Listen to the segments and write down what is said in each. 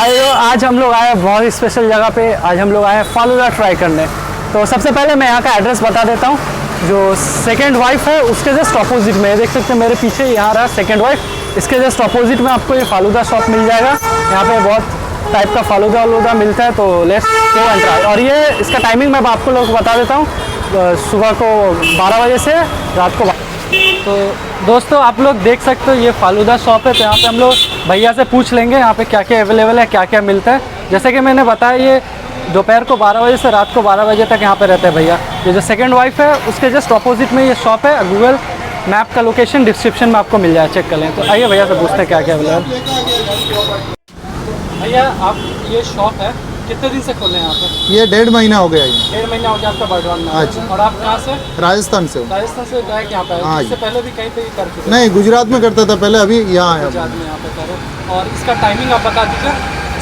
भाइयों आज हम लोग आए बहुत ही स्पेशल जगह पे। आज हम लोग आए हैं फालूदा ट्राई करने। तो सबसे पहले मैं यहाँ का एड्रेस बता देता हूँ। जो सेकंड वाइफ है उसके जस्ट ऑपोजिट में देख सकते हैं मेरे पीछे यहाँ रहा सेकंड वाइफ। इसके जस्ट ऑपोजिट में आपको ये फालूदा शॉप मिल जाएगा। यहाँ पे बहुत टाइप का फालूदा वालूदा मिलता है। तो लेट्स गो एंड ट्राई। और ये इसका टाइमिंग मैं आपको लोग बता देता हूँ, सुबह को 12 बजे से रात को। तो दोस्तों आप लोग देख सकते हो ये फालूदा शॉप है। तो यहाँ पे हम लोग भैया से पूछ लेंगे यहाँ पे क्या क्या अवेलेबल है, क्या क्या मिलता है। जैसे कि मैंने बताया ये दोपहर को 12 बजे से रात को 12 बजे तक यहाँ पे रहते हैं भैया। ये जो सेकंड वाइफ है उसके जस्ट ऑपोजिट में ये शॉप है। गूगल मैप का लोकेशन डिस्क्रिप्शन में आपको मिल जाए, चेक कर लें। तो आइए भैया से पूछते हैं क्या क्या अवेलेबल। भैया आप ये शॉप है कितने दिन से खोले हैं यहाँ पे? ये 1.5 महीना हो गया। 1.5 महीना हो गया आपका बर्डवान में। अच्छा। और आप कहाँ से? राजस्थान से। राजस्थान से डायरेक्ट यहाँ पे? हाँ। इससे पहले भी कहीं पे कर चुके? नहीं, गुजरात में करता था पहले, अभी यहाँ है। गुजरात में यहाँ पे करो। और इसका टाइमिंग आप बता दीजिए।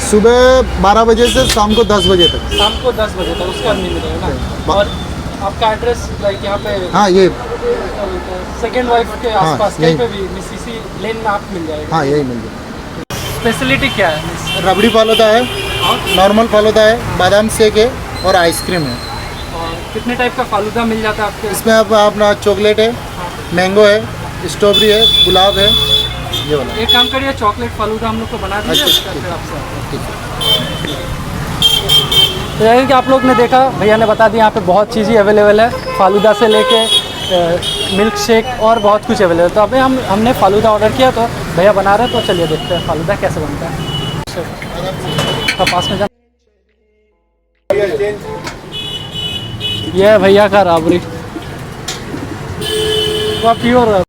सुबह 12 बजे से शाम को 10 बजे तक। शाम को 10 बजे तक उसका नहीं मिलेगा ना। और आपका एड्रेस लाइक यहाँ पे? हाँ, ये सेकेंड वाइफ के आसपास कहीं पे भी मिसिसी लेन में आप मिल जाएगा। हाँ, यही मिल जाएगा। स्पेशलिटी क्या है? रबड़ी फालूदा है, नॉर्मल फालूदा है, बादाम शेक है और आइसक्रीम है। और कितने टाइप का फालूदा मिल जाता है आपके? इसमें अपना चॉकलेट है, मैंगो है, स्ट्रॉबेरी है, गुलाब है, ये वाला। एक काम करिए चॉकलेट फालूदा हम लोग को बना दीजिए। तो जैसे कि आप लोग ने देखा भैया ने बता दिया यहाँ पे बहुत चीज़ें अवेलेबल है, फालूदा से लेके मिल्क शेक और बहुत कुछ अवेलेबल। तो अभी हमने फालूदा ऑर्डर किया तो भैया बना रहे हैं। तो चलिए देखते हैं फालूदा कैसे बनता है। तो पास में जा, ये है भैया का राबड़ी, वो प्योर।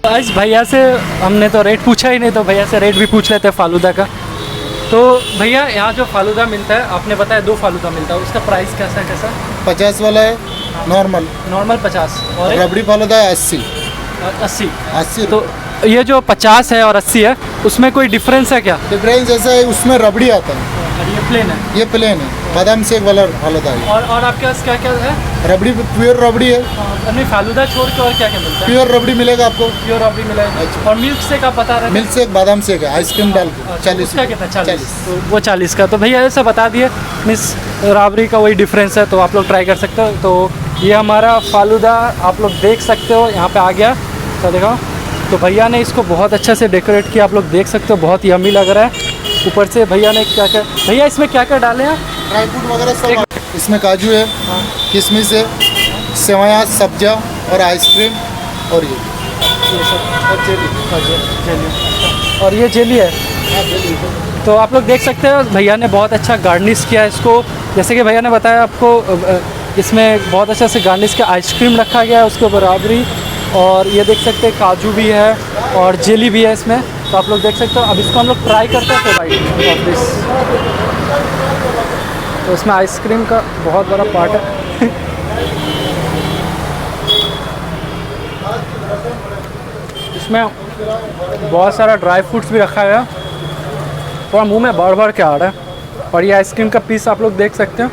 आज भैया से हमने तो रेट पूछा ही नहीं, तो भैया से रेट भी पूछ लेते हैं फालूदा का। तो भैया यहाँ जो फालूदा मिलता है आपने बताया 2 फालूदा मिलता है, उसका प्राइस कैसा है? कैसा? 50 वाला है, नॉर्मल 50 और रबड़ी फालूदा है 80। 80। तो ये जो 50 है और 80 है उसमें कोई डिफरेंस है क्या? डिफरेंस ऐसा है, उसमें रबड़ी आता है और ये प्लेन है? ये प्लेन है, बादाम शेक वाला फालूदा है। और आपके पास क्या क्या है? रबड़ी प्योर रबड़ी है। नहीं, फालूदा छोड़ के और क्या क्या मिलता है? प्योर रबड़ी मिलेगा आपको। प्योर रबड़ी मिलेगा। अच्छा। और मिल्क शेक आप बता रहे हैं? मिल्क शेक बादाम शेक है, आइसक्रीम डाल के 40 का कितना? 40। तो वो 40 का। तो भैया ऐसा बता दिए मिस राबड़ी का वही डिफरेंस है, तो आप लोग ट्राई कर सकते हो। तो ये हमारा फालूदा आप लोग देख सकते हो यहाँ पे आ गया। तो देखो, तो भैया ने इसको बहुत अच्छे से डेकोरेट किया, आप लोग देख सकते हो, बहुत यम्मी लग रहा है। ऊपर से भैया ने क्या क्या, भैया इसमें क्या क्या डाले हैं? ड्राई फ्रूट वगैरह सब। इसमें काजू है, किशमिश है, सेवइयाँ, सब्जा और आइसक्रीम और ये सब और जेली। और ये जेली है। तो आप लोग देख सकते हो भैया ने बहुत अच्छा गार्निश किया है इसको। जैसे कि भैया ने बताया आपको इसमें बहुत अच्छा से गार्निश किया, आइसक्रीम रखा गया है उसके ऊपर राबड़ी, और ये देख सकते हैं काजू भी है और जेली भी है इसमें। तो आप लोग देख सकते हो। अब इसको हम लोग ट्राई करते हैं तो भाई ऑफ दिस। तो इसमें आइसक्रीम का बहुत बड़ा पार्ट है। इसमें बहुत सारा ड्राई फ्रूट्स भी रखा गया और मुंह में भर भर के आ रहा है। और ये आइसक्रीम का पीस आप लोग देख सकते हैं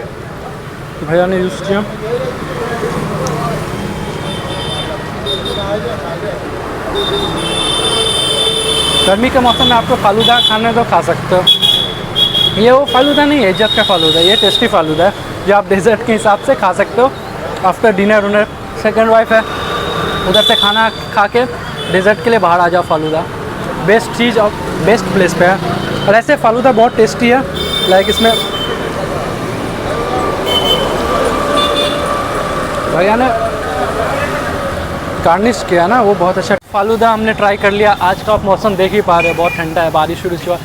भैया ने यूज़ किया। गर्मी के मौसम में आपको फालूदा खाने तो खा सकते हो। ये वो फालूदा नहीं है, इज्जत का फालूदा, ये टेस्टी फालूदा है जो आप डेजर्ट के हिसाब से खा सकते हो। आफ्टर डिनर उनर सेकंड वाइफ है, उधर से खाना खा के डेजर्ट के लिए बाहर आ जाओ। फालूदा बेस्ट चीज़ और बेस्ट प्लेस पे है। और ऐसे फालूदा बहुत टेस्टी है। लाइक इसमें भैया ने गार्निश किया ना, वो बहुत अच्छा। फालूदा हमने ट्राई कर लिया। आज का आप मौसम देख ही पा रहे हैं, बहुत ठंडा है, बारिश शुरू हुआ,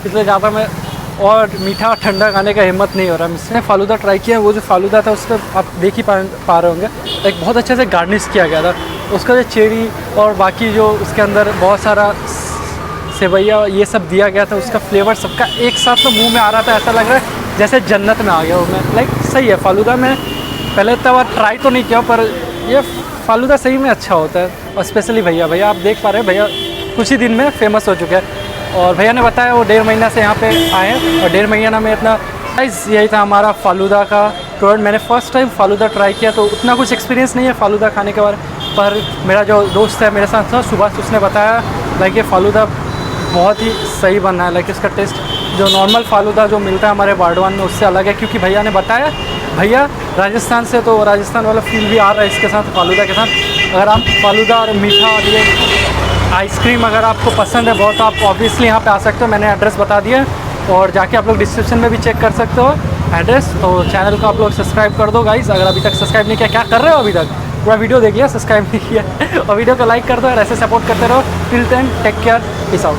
इसलिए ज़्यादा मैं और मीठा और ठंडा खाने का हिम्मत नहीं हो रहा। इसने फालूदा ट्राई किया, वो जो फालूदा था उस पर आप देख ही पा रहे होंगे, एक बहुत अच्छे से गार्निश किया गया था। उसका जो चेरी और बाकी जो उसके अंदर बहुत सारा सेवैया ये सब दिया गया था, उसका फ्लेवर सबका एक साथ तो मुंह में आ रहा था। ऐसा लग रहा है जैसे जन्नत में आ गया हूँ मैं। लाइक सही है फालूदा। मैं पहले इतना बार ट्राई तो नहीं किया, पर ये फालूदा सही में अच्छा होता है। और स्पेशली भैया आप देख पा रहे हैं, भैया कुछ ही दिन में फेमस हो चुके हैं। और भैया ने बताया वो 1.5 महीना से यहाँ पे आए हैं और 1.5 महीना में इतना यही था हमारा फालूदा का टूर। मैंने फ़र्स्ट टाइम फालूदा ट्राई किया, तो उतना कुछ एक्सपीरियंस नहीं है फालूदा खाने के बारे में। पर मेरा जो दोस्त है मेरे साथ था सुबह, उसने बताया लाइक ये फालूदा बहुत ही सही बना है। लाइक इसका टेस्ट जो नॉर्मल फालूदा जो मिलता है हमारे बर्डवान में उससे अलग है, क्योंकि भैया ने बताया भैया राजस्थान से, तो राजस्थान वाला फील भी आ रहा है इसके साथ फालूदा के साथ। अगर आप फालूदा और मीठा और ये आइसक्रीम अगर आपको पसंद है बहुत, आप ऑब्वियसली यहाँ पे आ सकते हो। मैंने एड्रेस बता दिया और जाके आप लोग डिस्क्रिप्शन में भी चेक कर सकते हो एड्रेस। तो चैनल को आप लोग सब्सक्राइब कर दो गाइस, अगर अभी तक सब्सक्राइब नहीं किया। क्या कर रहे हो अभी तक? पूरा वीडियो देख लिया, सब्सक्राइब नहीं किया और वीडियो को लाइक कर दो और ऐसे सपोर्ट करते रहो। Till then take care, peace out.